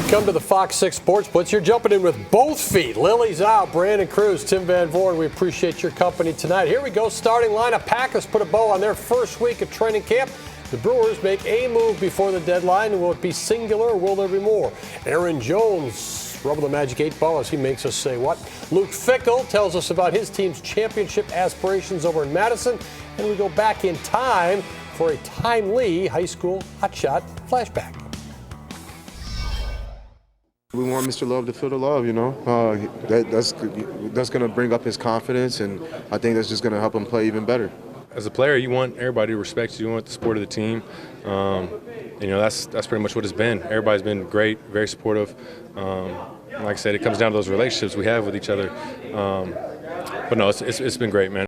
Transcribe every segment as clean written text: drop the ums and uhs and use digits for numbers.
Welcome to the FOX6 Sports Blitz. You're jumping in with both feet. Lily's out, Brandon Cruz, Tim Van Voren. We appreciate your company tonight. Here we go, starting lineup. Packers put a bow on their first week of training camp. The Brewers make a move before the deadline. Will it be singular or will there be more? Aaron Jones rubbing the magic 8 ball as he makes us say what. Luke Fickell tells us about his team's championship aspirations over in Madison. And we go back in time for a timely high school hotshot flashback. We want Mr. Love to feel the love, you know. That's going to bring up his confidence, and I think that's just going to help him play even better. As a player, you want everybody to respect you. You want the support of the team. That's pretty much what it's been. Everybody's been great, very supportive. Like I said, it comes down to those relationships we have with each other. But no, it's been great, man.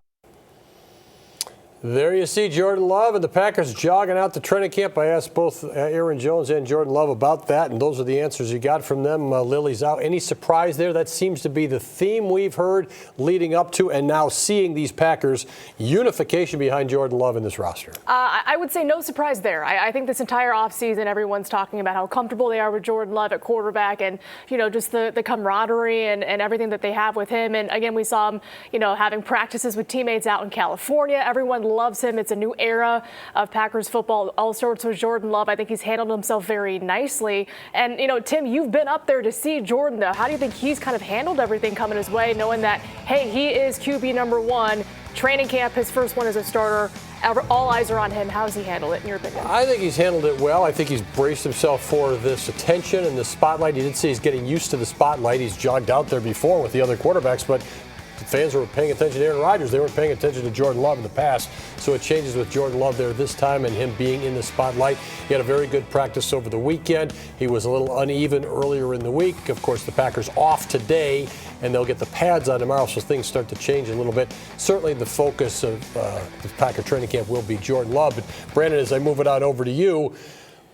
There you see Jordan Love and the Packers jogging out to training camp. I asked both Aaron Jones and Jordan Love about that, and those are the answers you got from them. Lily's out. Any surprise there? That seems to be the theme we've heard leading up to and now seeing these Packers unification behind Jordan Love in this roster. I would say no surprise there. I think this entire offseason, everyone's talking about how comfortable they are with Jordan Love at quarterback and, just the camaraderie and everything that they have with him. And, again, we saw him, having practices with teammates out in California. Everyone loves him. It's a new era of Packers football. All sorts with Jordan Love. I think he's handled himself very nicely. And, Tim, you've been up there to see Jordan, though. How do you think he's kind of handled everything coming his way, knowing that, hey, he is QB number 1, training camp, his first one as a starter, all eyes are on him. How has he handled it, in your opinion? I think he's handled it well. I think he's braced himself for this attention and the spotlight. You did say he's getting used to the spotlight. He's jogged out there before with the other quarterbacks, but the fans were paying attention to Aaron Rodgers. They weren't paying attention to Jordan Love in the past. So it changes with Jordan Love there this time and him being in the spotlight. He had a very good practice over the weekend. He was a little uneven earlier in the week. Of course, the Packers off today, and they'll get the pads on tomorrow, so things start to change a little bit. Certainly the focus of the Packer training camp will be Jordan Love. But Brandon, as I move it on over to you,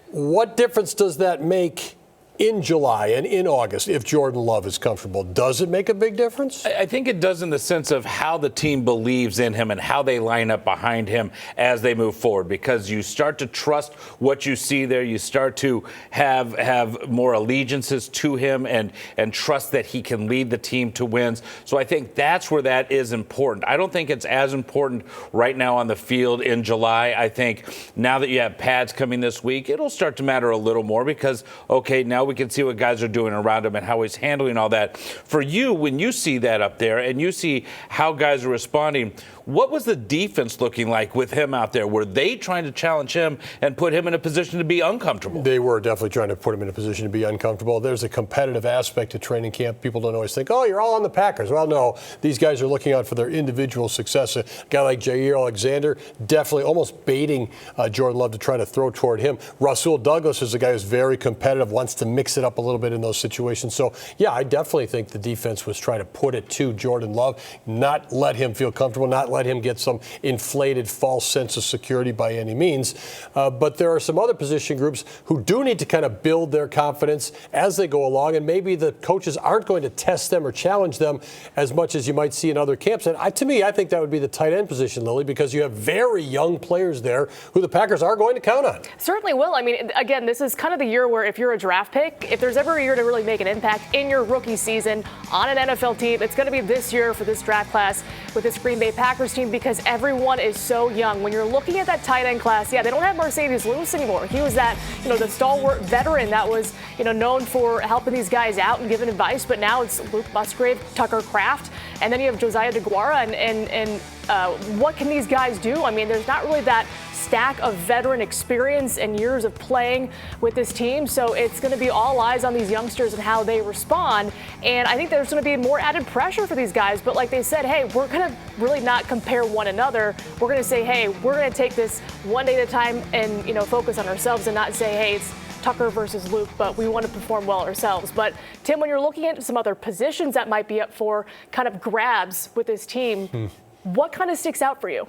what difference does that make in July and in August if Jordan Love is comfortable? Does it make a big difference? I think it does in the sense of how the team believes in him and how they line up behind him as they move forward, because you start to trust what you see there. You start to have more allegiances to him and trust that he can lead the team to wins. So I think that's where that is important. I don't think it's as important right now on the field in July. I think now that you have pads coming this week, it'll start to matter a little more because, okay, now we can see what guys are doing around him and how he's handling all that. For you, when you see that up there and you see how guys are responding, what was the defense looking like with him out there? Were they trying to challenge him and put him in a position to be uncomfortable? They were definitely trying to put him in a position to be uncomfortable. There's a competitive aspect to training camp. People don't always think, oh, you're all on the Packers. Well, no, these guys are looking out for their individual success. A guy like Jair Alexander definitely almost baiting Jordan Love to try to throw toward him. Rasul Douglas is a guy who's very competitive, wants to mix it up a little bit in those situations. So, yeah, I definitely think the defense was trying to put it to Jordan Love, not let him feel comfortable, not let him get some inflated false sense of security by any means. But there are some other position groups who do need to kind of build their confidence as they go along, and maybe the coaches aren't going to test them or challenge them as much as you might see in other camps. And to me, I think that would be the tight end position, Lily, because you have very young players there who the Packers are going to count on. Certainly will. I mean, again, this is kind of the year where if you're a draft pick, if there's ever a year to really make an impact in your rookie season on an NFL team, it's going to be this year for this draft class with this Green Bay Packers team, because everyone is so young. When you're looking at that tight end class, yeah, they don't have Mercedes Lewis anymore. He was that, the stalwart veteran that was, known for helping these guys out and giving advice, but now it's Luke Musgrave, Tucker Kraft, and then you have Josiah DeGuara, and what can these guys do? I mean, there's not really that stack of veteran experience and years of playing with this team, so it's going to be all eyes on these youngsters and how they respond. And I think there's going to be more added pressure for these guys, but like they said, hey, we're going to really not compare one another. We're going to say, hey, we're going to take this one day at a time and focus on ourselves and not say, hey, it's Tucker versus Luke, but we want to perform well ourselves. But Tim, when you're looking at some other positions that might be up for kind of grabs with this team, what kind of sticks out for you?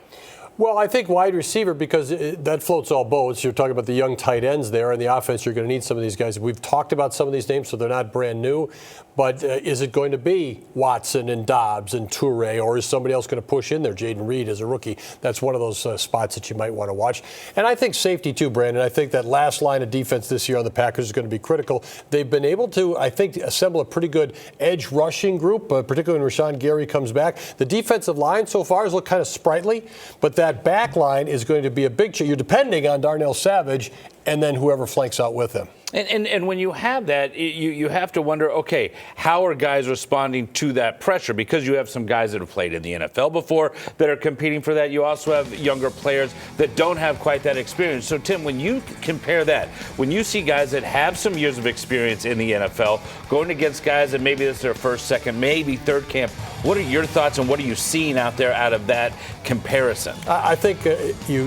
Well, I think wide receiver, because that floats all boats. You're talking about the young tight ends there. In the offense, you're going to need some of these guys. We've talked about some of these names, so they're not brand new. But is it going to be Watson and Dobbs and Toure, or is somebody else going to push in there? Jaden Reed as a rookie. That's one of those spots that you might want to watch. And I think safety too, Brandon. I think that last line of defense this year on the Packers is going to be critical. They've been able to, I think, assemble a pretty good edge rushing group, particularly when Rashawn Gary comes back. The defensive line so far has looked kind of sprightly, but that back line is going to be a big change. You're depending on Darnell Savage and then whoever flanks out with him. And when you have that, you have to wonder, okay, how are guys responding to that pressure? Because you have some guys that have played in the NFL before that are competing for that. You also have younger players that don't have quite that experience. So, Tim, when you compare that, when you see guys that have some years of experience in the NFL going against guys that maybe this is their first, second, maybe third camp, what are your thoughts and what are you seeing out there out of that comparison? I think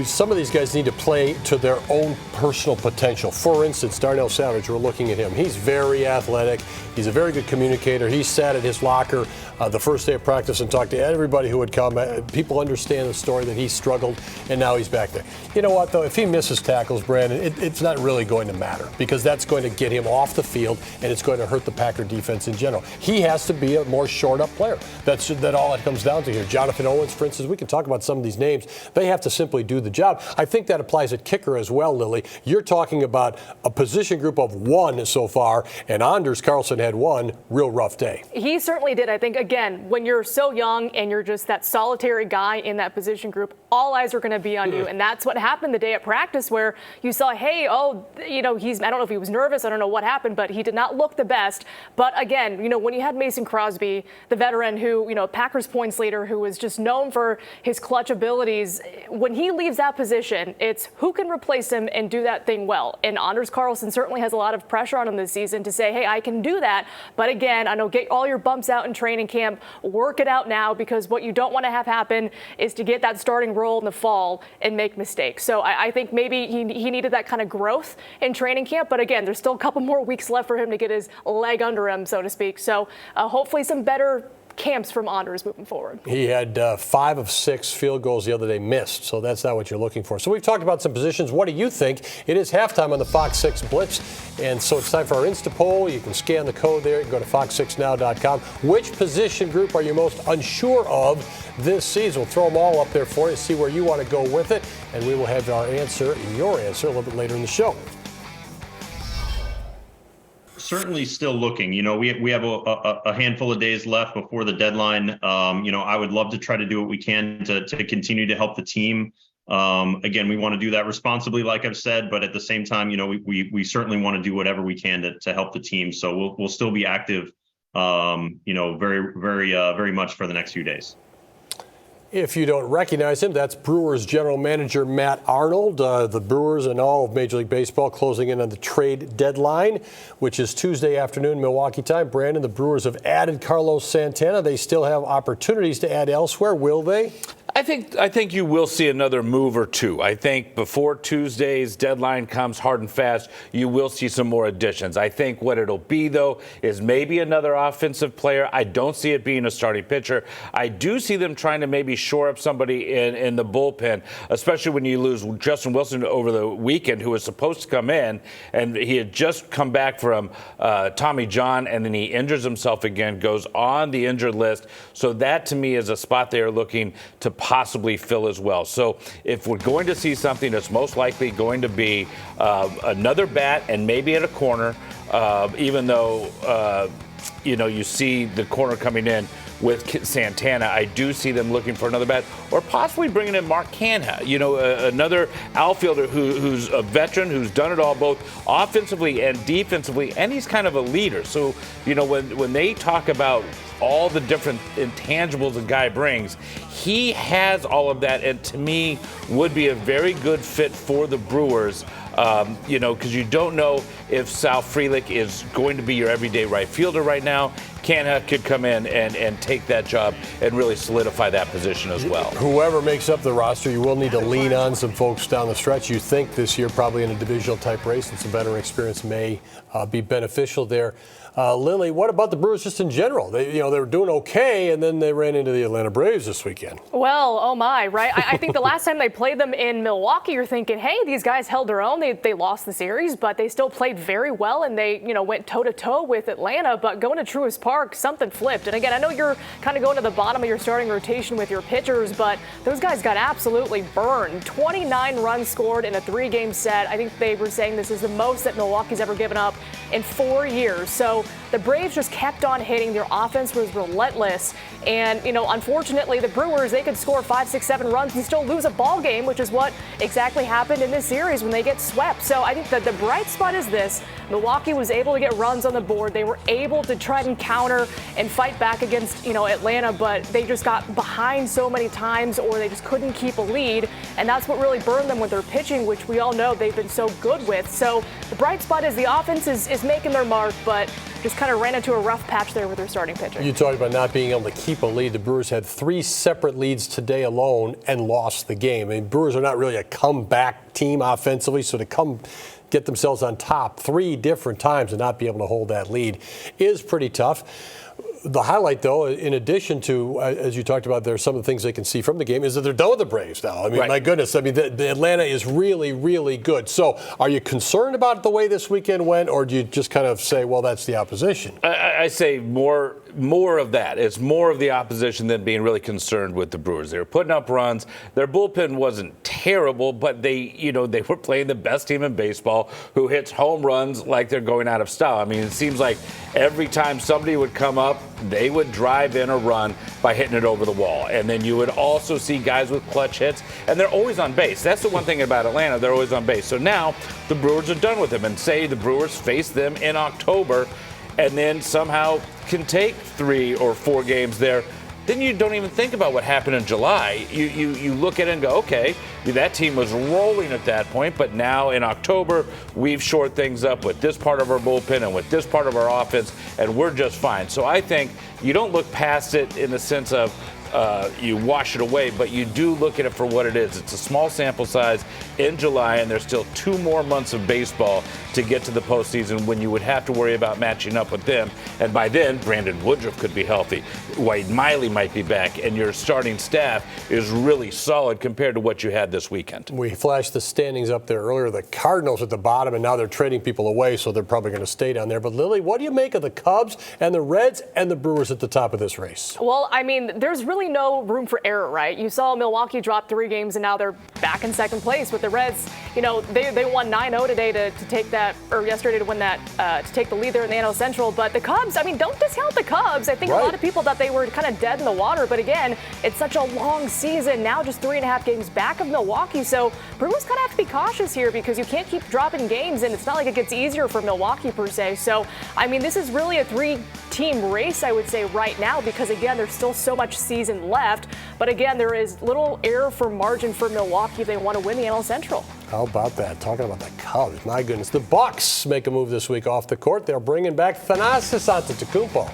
some of these guys need to play to their own personal potential. For instance, Darnell Savage, we're looking at him. He's very athletic. He's a very good communicator. He sat at his locker the first day of practice and talked to everybody who would come. People understand the story that he struggled, and now he's back there. You know what, though? If he misses tackles, Brandon, it's not really going to matter because that's going to get him off the field, and it's going to hurt the Packer defense in general. He has to be a more short-up player. That's all it comes down to here. Jonathan Owens, for instance, we can talk about some of these names. They have to simply do the job. I think that applies at kicker as well, Lily. You're talking about a position group of one so far, and Anders Carlson had one real rough day. He certainly did. I think, again, when you're so young and you're just that solitary guy in that position group, all eyes are going to be on you. And that's what happened the day at practice where you saw, hey, I don't know if he was nervous. I don't know what happened, but he did not look the best. But again, when you had Mason Crosby, the veteran who, Packers points leader, who was just known for his clutch abilities, when he leaves that position, it's who can replace him and do that thing well. And Anders Carlson certainly has a lot of pressure on him this season to say, hey, I can do that. But again, I know, get all your bumps out in training camp, work it out now, because what you don't want to have happen is to get that starting role in the fall and make mistakes. So I think maybe he needed that kind of growth in training camp. But again, there's still a couple more weeks left for him to get his leg under him, so to speak. So hopefully some better camps from Anders moving forward. He had 5 of 6 field goals the other day missed, so that's not what you're looking for. So we've talked about some positions. What do you think? It is halftime on the FOX6 Blitz, and so it's time for our Insta poll. You can scan the code there. You can go to fox6now.com. Which position group are you most unsure of this season? We'll throw them all up there for you, see where you want to go with it, and we will have your answer, a little bit later in the show. Certainly still looking. We have a handful of days left before the deadline. I would love to try to do what we can to continue to help the team. Again, we want to do that responsibly, like I've said, but at the same time, we certainly want to do whatever we can to help the team. So we'll still be active, very much for the next few days. If you don't recognize him, that's Brewers general manager Matt Arnold. The Brewers and all of Major League Baseball closing in on the trade deadline, which is Tuesday afternoon, Milwaukee time. Brandon, the Brewers have added Carlos Santana. They still have opportunities to add elsewhere, will they? I think you will see another move or two. I think before Tuesday's deadline comes hard and fast, you will see some more additions. I think what it'll be, though, is maybe another offensive player. I don't see it being a starting pitcher. I do see them trying to maybe shore up somebody in the bullpen, especially when you lose Justin Wilson over the weekend, who was supposed to come in, and he had just come back from Tommy John, and then he injures himself again, goes on the injured list. So that, to me, is a spot they are looking to possibly fill as well. So if we're going to see something, that's most likely going to be another bat and maybe at a corner, even though, you see the corner coming in with Santana. I do see them looking for another bat, or possibly bringing in Mark Canha, another outfielder who's a veteran, who's done it all, both offensively and defensively, and he's kind of a leader. So, when they talk about all the different intangibles a guy brings, he has all of that, and to me would be a very good fit for the Brewers. Because you don't know if Sal Frelick is going to be your everyday right fielder right now. Canha could come in and take that job and really solidify that position as well. Whoever makes up the roster, you will need to lean on some folks down the stretch. You think this year probably in a divisional type race, and some veteran experience may be beneficial there. Lily, what about the Brewers just in general? They were doing okay, and then they ran into the Atlanta Braves this weekend. Well, oh my, right? I think the last time they played them in Milwaukee, you're thinking, hey, these guys held their own. They lost the series, but they still played very well, and they went toe-to-toe with Atlanta. But going to Truist Park, something flipped. And again, I know you're kind of going to the bottom of your starting rotation with your pitchers, but those guys got absolutely burned. 29 runs scored in a 3-game set. I think they were saying this is the most that Milwaukee's ever given up in 4 years. So the Braves just kept on hitting. Their offense was relentless. And, unfortunately, the Brewers, they could score 5, 6, 7 runs and still lose a ball game, which is what exactly happened in this series when they get swept. So I think that the bright spot is this. Milwaukee was able to get runs on the board. They were able to try and counter and fight back against, Atlanta, but they just got behind so many times, or they just couldn't keep a lead. And that's what really burned them with their pitching, which we all know they've been so good with. So the bright spot is the offense is making their mark, but just kind of ran into a rough patch there with their starting pitcher. You talked about not being able to keep a lead. The Brewers had 3 separate leads today alone and lost the game. I mean, Brewers are not really a comeback team offensively, so to get themselves on top 3 different times and not be able to hold that lead is pretty tough. The highlight, though, in addition to, as you talked about, there's some of the things they can see from the game, is that they're done with the Braves now. I mean, My goodness. I mean, the Atlanta is really, really good. So are you concerned about the way this weekend went, or do you just kind of say, well, that's the opposition? I say more of that. It's more of the opposition than being really concerned with the Brewers. They were putting up runs. Their bullpen wasn't terrible, but they were playing the best team in baseball who hits home runs like they're going out of style. I mean, it seems like every time somebody would come up, they would drive in a run by hitting it over the wall. And then you would also see guys with clutch hits, and they're always on base. That's the one thing about Atlanta. They're always on base. So now the Brewers are done with them, and say the Brewers face them in October and then somehow can take 3 or 4 games there, then you don't even think about what happened in July. You look at it and go, okay, that team was rolling at that point, but now in October, we've shored things up with this part of our bullpen and with this part of our offense, and we're just fine. So I think you don't look past it in the sense of you wash it away, but you do look at it for what it is. It's a small sample size in July, and there's still 2 more months of baseball to get to the postseason when you would have to worry about matching up with them. And by then, Brandon Woodruff could be healthy. Wade Miley might be back, and your starting staff is really solid compared to what you had this weekend. We flashed the standings up there earlier. The Cardinals at the bottom, and now they're trading people away, so they're probably going to stay down there. But Lily, what do you make of the Cubs and the Reds and the Brewers at the top of this race? Well, I mean, there's really no room for error, right? You saw Milwaukee drop 3 games, and now they're back in second place with the Reds. They won 9-0 today to take that, or yesterday to win that, to take the lead there in the NL Central. But the Cubs, I mean, don't discount the Cubs. I think a lot of people thought they were kind of dead in the water. But again, it's such a long season. Now just 3.5 games back of Milwaukee. So Brewers kind of have to be cautious here because you can't keep dropping games, and it's not like it gets easier for Milwaukee per se. So, I mean, this is really a 3-team race, I would say, right now because, again, there's still so much season left. But again, there is little air for margin for Milwaukee if they want to win the NL Central. How about that? Talking about the Cubs, my goodness. The Bucks make a move this week off the court. They're bringing back Thanasis Antetokounmpo.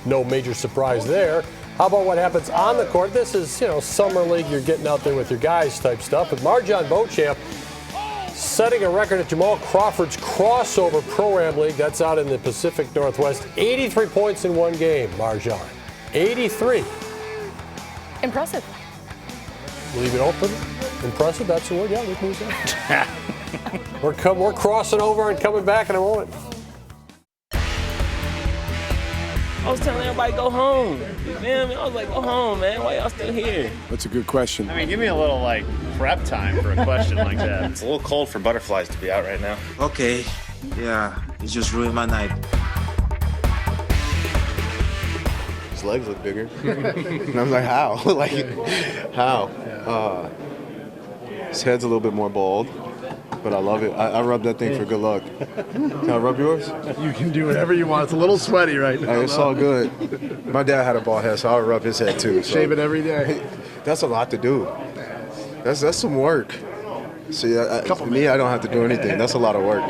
No major surprise there. How about what happens on the court? This is, summer league. You're getting out there with your guys type stuff. But Marjon Beauchamp setting a record at Jamal Crawford's crossover Pro-Am League. That's out in the Pacific Northwest. 83 points in one game, Marjon. 83. Impressive. Leave it open. Impressive, that's the word. Yeah, we can use that. We're crossing over and coming back in a moment. I was telling everybody go home. You feel me? I was like, go home, man. Why y'all still here? That's a good question. I mean, give me a little, prep time for a question like that. It's a little cold for butterflies to be out right now. Okay. Yeah, it just ruined my night. His legs look bigger. And I'm like, how? How? His head's a little bit more bald, but I love it. I rub that thing for good luck. Can I rub yours? You can do whatever you want. It's a little sweaty right now. It's all good. My dad had a bald head, so I'll rub his head too. So. Shave it every day. That's a lot to do. That's some work. See, for me, I don't have to do anything. That's a lot of work.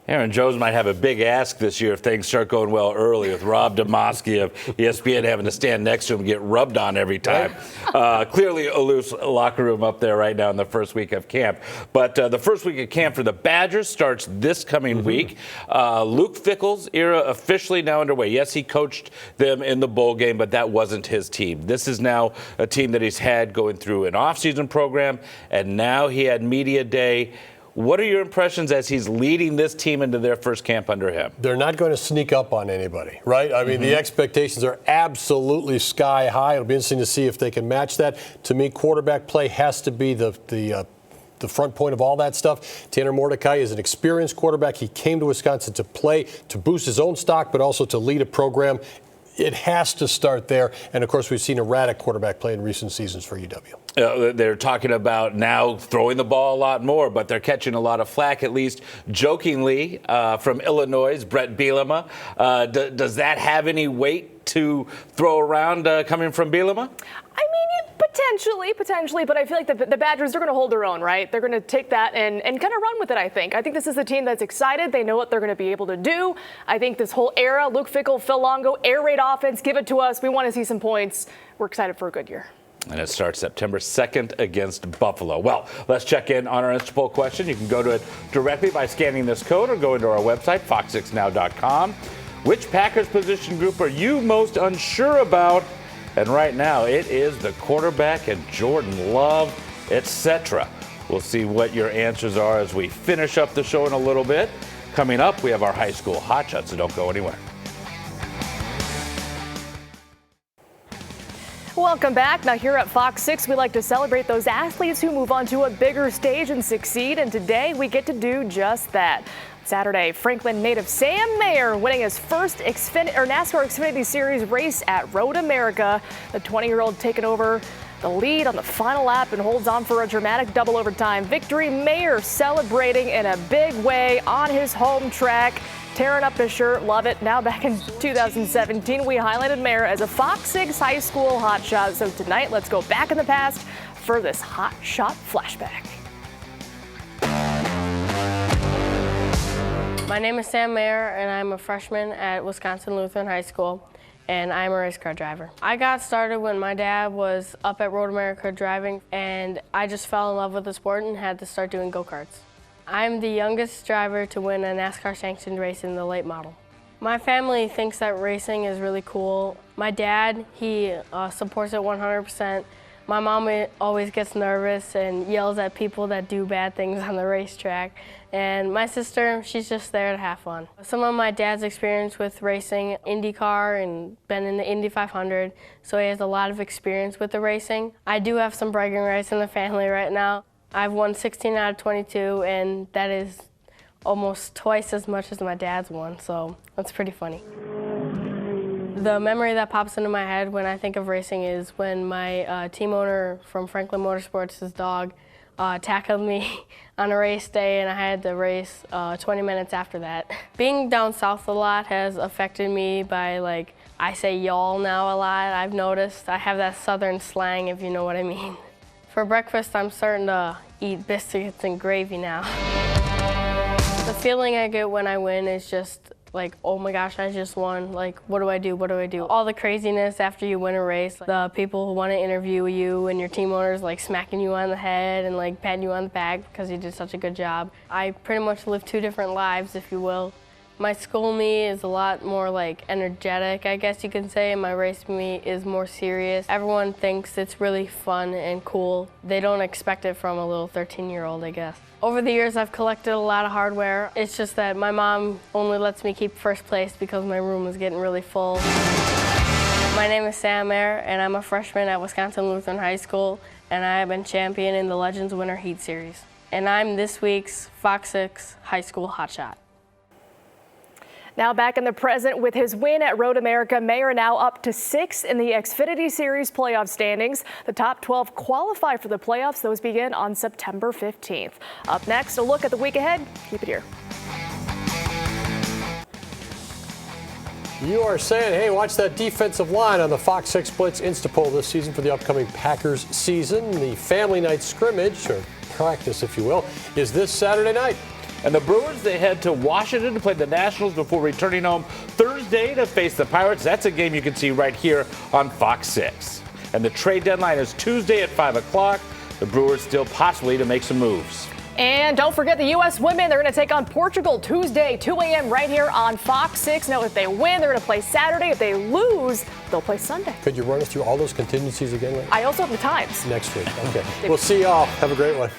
Aaron Jones might have a big ask this year if things start going well early with Rob Demoski of ESPN having to stand next to him and get rubbed on every time. Clearly a loose locker room up there right now in the first week of camp. But the first week of camp for the Badgers starts this coming week. Luke Fickell's era officially now underway. Yes, he coached them in the bowl game, but that wasn't his team. This is now a team that he's had going through an offseason program, and now he had media day. What are your impressions as he's leading this team into their first camp under him? They're not going to sneak up on anybody, right? I mean, the expectations are absolutely sky high. It'll be interesting to see if they can match that. To me, quarterback play has to be the front point of all that stuff. Tanner Mordecai is an experienced quarterback. He came to Wisconsin to play, to boost his own stock, but also to lead a program. It has to start there. And, of course, we've seen erratic quarterback play in recent seasons for UW. They're talking about now throwing the ball a lot more, but they're catching a lot of flack, at least jokingly, from Illinois' Brett Bielema. Does that have any weight to throw around coming from Bielema? I mean, potentially, but I feel like the Badgers are going to hold their own, right? They're going to take that and kind of run with it, I think. I think this is a team that's excited. They know what they're going to be able to do. I think this whole era, Luke Fickell, Phil Longo, air raid offense, give it to us. We want to see some points. We're excited for a good year. And it starts September 2nd against Buffalo. Well, let's check in on our Insta poll question. You can go to it directly by scanning this code or go into our website, fox6now.com. Which Packers position group are you most unsure about? And right now, it is the quarterback and Jordan Love, etc. We'll see what your answers are as we finish up the show in a little bit. Coming up, we have our high school hotshot, so don't go anywhere. Welcome back. Now here at Fox 6, we like to celebrate those athletes who move on to a bigger stage and succeed, and today we get to do just that. Saturday, Franklin native Sam Mayer winning his first NASCAR Xfinity Series race at Road America. The 20-year-old taking over the lead on the final lap and holds on for a dramatic double overtime victory. Mayer celebrating in a big way on his home track, tearing up his shirt. Love it. Now back in 2017, we highlighted Mayer as a Fox 6 high school hotshot. So tonight, let's go back in the past for this hotshot flashback. My name is Sam Mayer, and I'm a freshman at Wisconsin Lutheran High School, and I'm a race car driver. I got started when my dad was up at Road America driving, and I just fell in love with the sport and had to start doing go-karts. I'm the youngest driver to win a NASCAR-sanctioned race in the late model. My family thinks that racing is really cool. My dad, he supports it 100%. My mom always gets nervous and yells at people that do bad things on the racetrack. And my sister, she's just there to have fun. Some of my dad's experience with racing IndyCar and been in the Indy 500, so he has a lot of experience with the racing. I do have some bragging rights in the family right now. I've won 16 out of 22, and that is almost twice as much as my dad's won, so that's pretty funny. The memory that pops into my head when I think of racing is when my team owner from Franklin Motorsports, his dog, tackled me on a race day, and I had to race 20 minutes after that. Being down south a lot has affected me by, like, I say y'all now a lot. I've noticed I have that southern slang, if you know what I mean. For breakfast, I'm starting to eat biscuits and gravy now. The feeling I get when I win is just like, oh my gosh, I just won. Like, what do I do? What do I do? All the craziness after you win a race, the people who want to interview you and your team owners like smacking you on the head and like patting you on the back because you did such a good job. I pretty much live two different lives, if you will. My school me is a lot more like energetic, I guess you can say, and my race me is more serious. Everyone thinks it's really fun and cool. They don't expect it from a little 13-year-old, I guess. Over the years, I've collected a lot of hardware. It's just that my mom only lets me keep first place because my room is getting really full. My name is Sam Mayer, and I'm a freshman at Wisconsin Lutheran High School, and I have been champion in the Legends Winter Heat Series. And I'm this week's Fox 6 High School Hotshot. Now back in the present with his win at Road America, Mayer now up to 6th in the Xfinity Series playoff standings. The top 12 qualify for the playoffs. Those begin on September 15th. Up next, a look at the week ahead. Keep it here. You are saying, hey, watch that defensive line on the Fox 6 Blitz Instapoll this season for the upcoming Packers season. The family night scrimmage, or practice if you will, is this Saturday night. And the Brewers, they head to Washington to play the Nationals before returning home Thursday to face the Pirates. That's a game you can see right here on Fox 6. And the trade deadline is Tuesday at 5 o'clock. The Brewers still possibly to make some moves. And don't forget the U.S. women. They're going to take on Portugal Tuesday, 2 a.m. right here on Fox 6. Now, if they win, they're going to play Saturday. If they lose, they'll play Sunday. Could you run us through all those contingencies again? I also have the times. Next week. Okay. We'll see y'all. Have a great one.